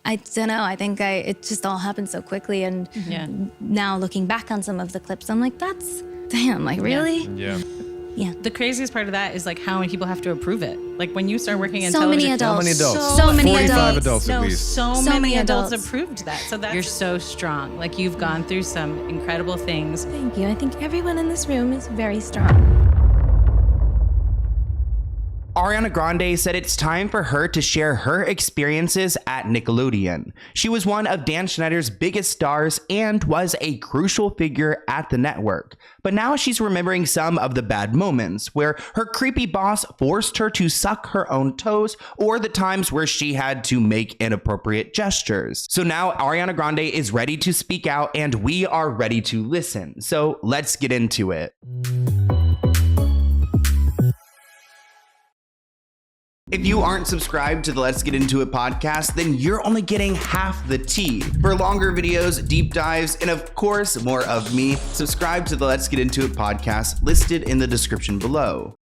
I don't know. I think it just all happened so quickly. And now looking back on some of the clips, I'm like, that's, damn, like really? Yeah. Yeah. The craziest part of that is like how many people have to approve it. Like when you start working in So television. many adults. How many adults? So many 45 adults. adults at least. So So many many adults adults. approved that. So you're so strong. Like you've gone through some incredible things. Thank you. I think everyone in this room is very strong. Ariana Grande said it's time for her to share her experiences at Nickelodeon. She was one of Dan Schneider's biggest stars and was a crucial figure at the network. But now she's remembering some of the bad moments where her creepy boss forced her to suck her own toes, or the times where she had to make inappropriate gestures. So now Ariana Grande is ready to speak out and we are ready to listen. So let's get into it. If you aren't subscribed to the Let's Get Into It podcast, then you're only getting half the tea. For longer videos, deep dives, and of course, more of me, subscribe to the Let's Get Into It podcast listed in the description below.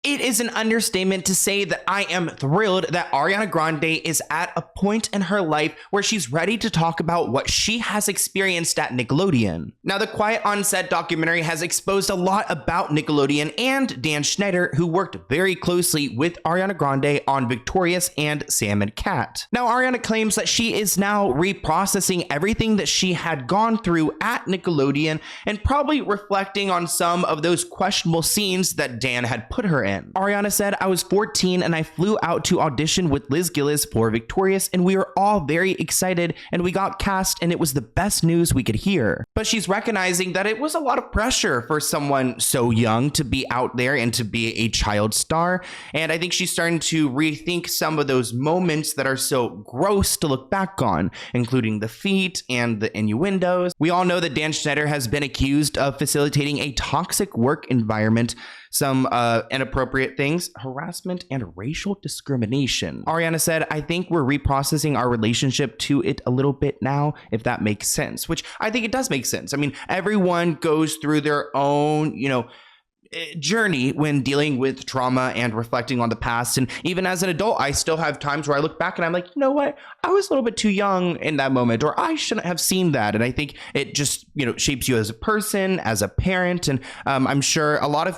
It is an understatement to say that I am thrilled that Ariana Grande is at a point in her life where she's ready to talk about what she has experienced at Nickelodeon. Now, the Quiet on Set documentary has exposed a lot about Nickelodeon and Dan Schneider, who worked very closely with Ariana Grande on Victorious and Sam and Cat. Now, Ariana claims that she is now reprocessing everything that she had gone through at Nickelodeon and probably reflecting on some of those questionable scenes that Dan had put her in. Ariana said, I was 14 and I flew out to audition with Liz Gillis for Victorious, and we were all very excited and we got cast and it was the best news we could hear. But she's recognizing that it was a lot of pressure for someone so young to be out there and to be a child star. And I think she's starting to rethink some of those moments that are so gross to look back on, including the feet and the innuendos. We all know that Dan Schneider has been accused of facilitating a toxic work environment, some inappropriate things, harassment, and racial discrimination. Ariana said, I think we're reprocessing our relationship to it a little bit now, if that makes sense, which I think it does make sense. I mean, everyone goes through their own, journey when dealing with trauma and reflecting on the past. And even as an adult, I still have times where I look back and I'm like, you know what? I was a little bit too young in that moment, or I shouldn't have seen that. And I think it just, shapes you as a person, as a parent. And I'm sure a lot of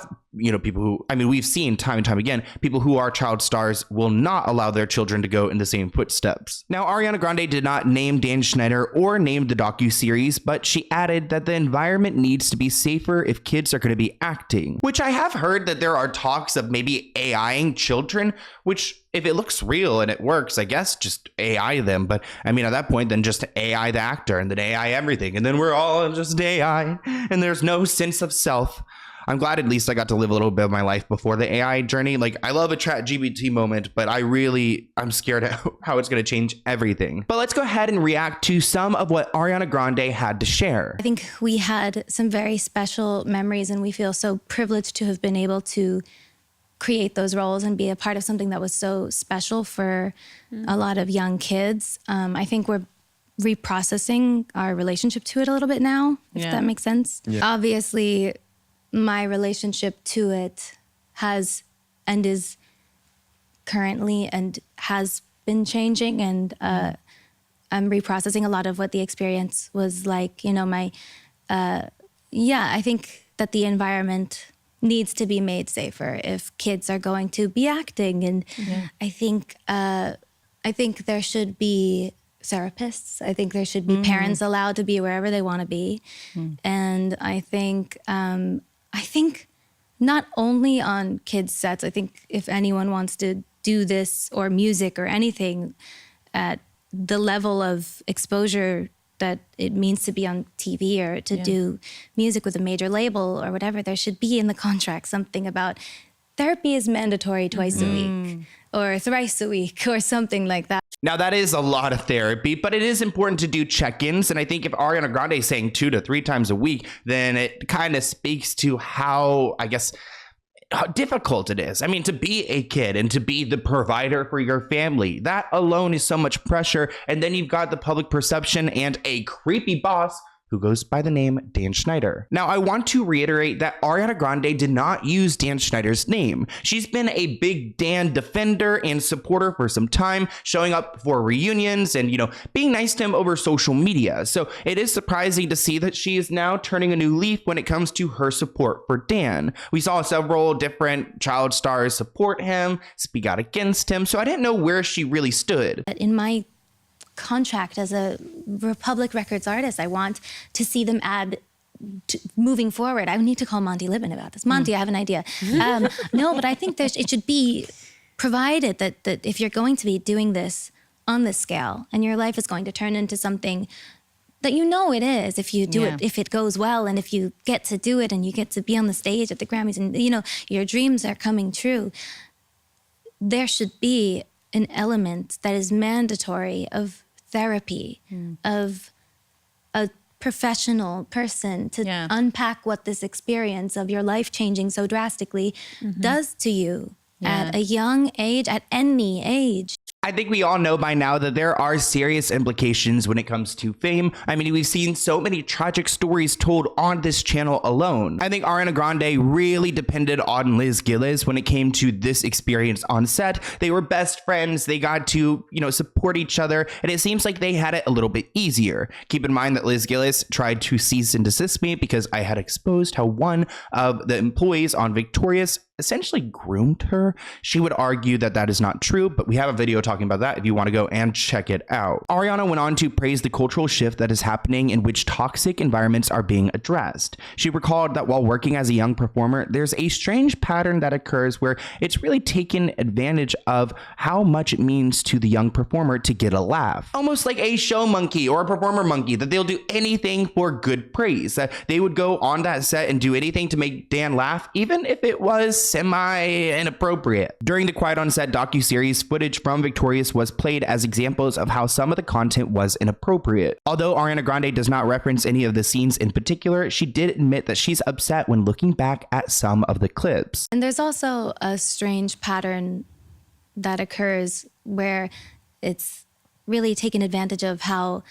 people who, we've seen time and time again, people who are child stars will not allow their children to go in the same footsteps. Now, Ariana Grande did not name Dan Schneider or name the docuseries, but she added that the environment needs to be safer if kids are going to be acting, which I have heard that there are talks of maybe AIing children, which if it looks real and it works, I guess just AI them. But at that point, then just AI the actor and then AI everything. And then we're all just AI and there's no sense of self. I'm glad at least I got to live a little bit of my life before the AI journey. Like, I love a ChatGPT moment, but I'm scared of how it's going to change everything. But let's go ahead and react to some of what Ariana Grande had to share. I think we had some very special memories and we feel so privileged to have been able to create those roles and be a part of something that was so special for a lot of young kids. I think we're reprocessing our relationship to it a little bit now, if that makes sense. Yeah. Obviously, my relationship to it has and is currently and has been changing, and I'm reprocessing a lot of what the experience was like. I think that the environment needs to be made safer if kids are going to be acting, and I think there should be therapists. I think there should be parents allowed to be wherever they want to be, and I think not only on kids' sets. I think if anyone wants to do this or music or anything at the level of exposure that it means to be on TV or to do music with a major label or whatever, there should be in the contract something about therapy is mandatory twice a week or thrice a week or something like that. Now, that is a lot of therapy, but it is important to do check-ins. And I think if Ariana Grande is saying 2 to 3 times a week, then it kind of speaks to how difficult it is. To be a kid and to be the provider for your family, that alone is so much pressure. And then you've got the public perception and a creepy boss who goes by the name Dan Schneider. Now, I want to reiterate that Ariana Grande did not use Dan Schneider's name. She's been a big Dan defender and supporter for some time, showing up for reunions and, being nice to him over social media. So it is surprising to see that she is now turning a new leaf when it comes to her support for Dan. We saw several different child stars support him, speak out against him, so I didn't know where she really stood. In my contract as a Republic Records artist, I want to see them add moving forward. I need to call Monty Libin about this. Monty, I have an idea. No, but I think it should be provided that if you're going to be doing this on this scale and your life is going to turn into something that it is, if you do it, if it goes well, and if you get to do it and you get to be on the stage at the Grammys and, your dreams are coming true, there should be an element that is mandatory of therapy, of a professional person to unpack what this experience of your life changing so drastically does to you at a young age, at any age. I think we all know by now that there are serious implications when it comes to fame. I mean, we've seen so many tragic stories told on this channel alone. I think Ariana Grande really depended on Liz Gillis when it came to this experience on set. They were best friends. They got to, support each other, and it seems like they had it a little bit easier. Keep in mind that Liz Gillis tried to cease and desist me because I had exposed how one of the employees on Victorious essentially groomed her. She would argue that that is not true, but we have a video talking about that if you want to go and check it out. Ariana went on to praise the cultural shift that is happening in which toxic environments are being addressed. She recalled that while working as a young performer, there's a strange pattern that occurs where it's really taken advantage of how much it means to the young performer to get a laugh. Almost like a show monkey or a performer monkey, that they'll do anything for good praise. That they would go on that set and do anything to make Dan laugh, even if it was semi-inappropriate. During the Quiet on Set docuseries, footage from Victorious was played as examples of how some of the content was inappropriate. Although Ariana Grande does not reference any of the scenes in particular, she did admit that she's upset when looking back at some of the clips. And there's also a strange pattern that occurs where it's really taken advantage of how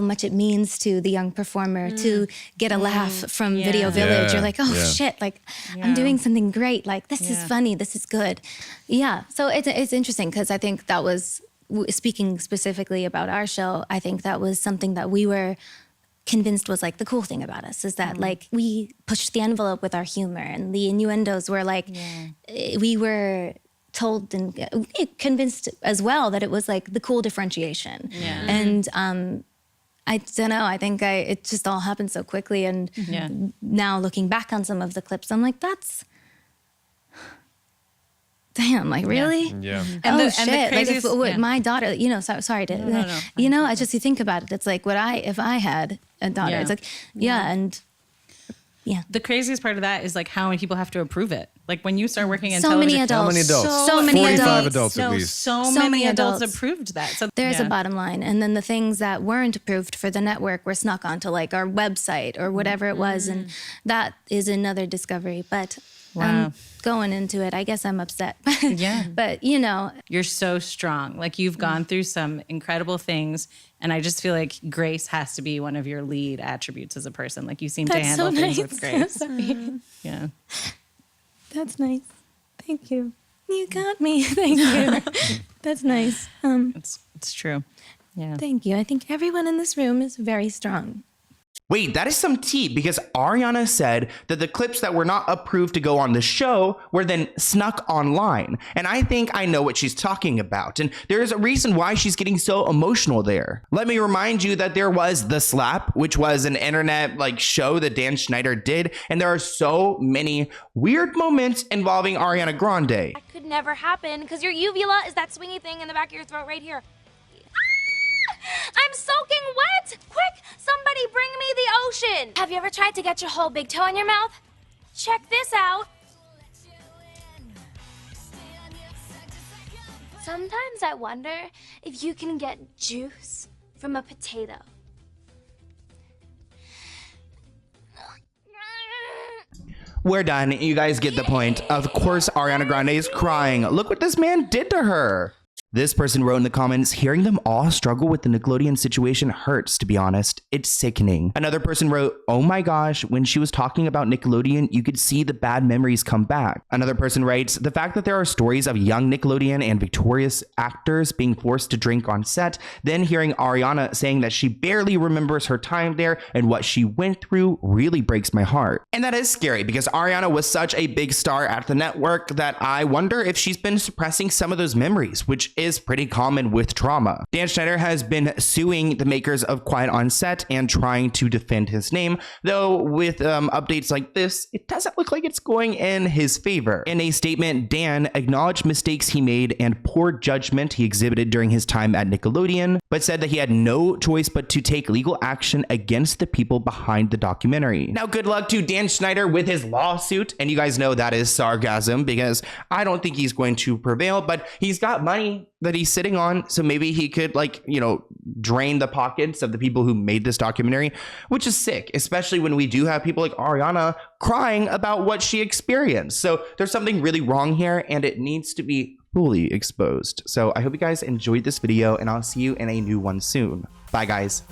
much it means to the young performer to get a laugh from Video Village. You're like, oh shit, like I'm doing something great. Like this is funny, this is good. Yeah, so it's interesting because I think that was, speaking specifically about our show, I think that was something that we were convinced was like the cool thing about us, is that like we pushed the envelope with our humor, and the innuendos were like, we were told and convinced as well that it was like the cool differentiation. And I don't know, I think it just all happened so quickly, and now looking back on some of the clips, I'm like, that's, damn, like really? And the craziest, like if my daughter, sorry to, I just, you think about it, it's like if I had a daughter, it's like, and the craziest part of that is like how many people have to approve it. Like when you start working in so television, many adults, how many adults? so many 45 adults at least. So many adults approved that. So there's a bottom line, and then the things that weren't approved for the network were snuck onto like our website or whatever it was, and that is another discovery. But going into it, I guess I'm upset. But you're so strong. Like you've gone through some incredible things, and I just feel like grace has to be one of your lead attributes as a person. Like you seem to handle things with grace. Yeah. That's nice. Thank you. You got me. Thank you. That's nice. It's true. Yeah. Thank you. I think everyone in this room is very strong. Wait, that is some tea, because Ariana said that the clips that were not approved to go on the show were then snuck online. And I think I know what she's talking about. And there is a reason why she's getting so emotional there. Let me remind you that there was The Slap, which was an internet show that Dan Schneider did. And there are so many weird moments involving Ariana Grande. That could never happen because your uvula is that swingy thing in the back of your throat right here. I'm soaking wet! Quick, somebody bring me the ocean! Have you ever tried to get your whole big toe in your mouth? Check this out. Sometimes I wonder if you can get juice from a potato. We're done. You guys get the point. Of course, Ariana Grande is crying. Look what this man did to her. This person wrote in the comments, hearing them all struggle with the Nickelodeon situation hurts, to be honest. It's sickening. Another person wrote, oh my gosh, when she was talking about Nickelodeon, you could see the bad memories come back. Another person writes, the fact that there are stories of young Nickelodeon and victorious actors being forced to drink on set, then hearing Ariana saying that she barely remembers her time there and what she went through really breaks my heart. And that is scary because Ariana was such a big star at the network that I wonder if she's been suppressing some of those memories, which is pretty common with trauma. Dan Schneider has been suing the makers of Quiet on Set and trying to defend his name, though with updates like this, it doesn't look like it's going in his favor. In a statement, Dan acknowledged mistakes he made and poor judgment he exhibited during his time at Nickelodeon, but said that he had no choice but to take legal action against the people behind the documentary. Now, good luck to Dan Schneider with his lawsuit, and you guys know that is sarcasm because I don't think he's going to prevail, but he's got money that he's sitting on, so maybe he could, like, you know, drain the pockets of the people who made this documentary, which is sick, especially when we do have people like Ariana crying about what she experienced. So there's something really wrong here, and it needs to be fully exposed. So I hope you guys enjoyed this video, and I'll see you in a new one soon. Bye, guys.